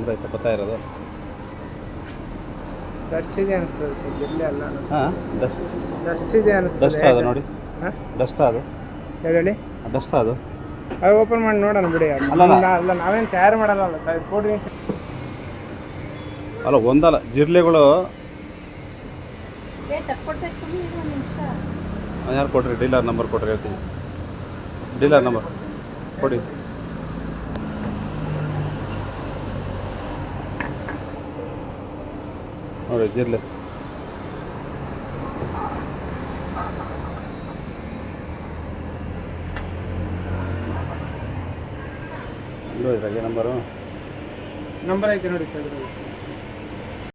ಕಾಣ್ತೈತೆ ಬರ್ತಾ ಇರೋದು. ಡಸ್ಟ್ ಇದೆ ಅನಿಸ್ತದೆ ಸರ್, ಜಿರಳೆ ಅಲ್ಲ ಹಾಂ, ಡಸ್ಟ್ ಡಸ್ಟ್ ಇದೆ ಅನಿಸ್ತದೆ. ಡಸ್ಟ್ ಅದು ನೋಡಿ, ಹಾಂ ಡಸ್ಟ್ ಅದು ಹೇಳಿ, ಡಸ್ಟ್ ಅದು. ಅದು ಓಪನ್ ಮಾಡಿ ನೋಡೋಣ ಬಿಡಿ. ಅಲ್ಲ ನಾವೇನು ತಯಾರು ಮಾಡಲ್ಲ ಸರ್, ಕೊಡಿ. ಅಲ್ಲ ಒಂದಲ್ಲ, ಜಿರ್ಲೆಗಳು ಯಾರು ಕೊಡ್ರಿ? ಡೀಲರ್ ನಂಬರ್ ಕೊಡ್ರಿ, ಹೇಳ್ತೀನಿ. ಡೀಲರ್ ನಂಬರ್ ಕೊಡಿ. ನೋಡಿ ಜಿರ್ಲೆ. ಇದ್ರಾಗೆ ನಂಬರು ನಂಬರ್ ಐತೆ ನೋಡಿ ಸರ್.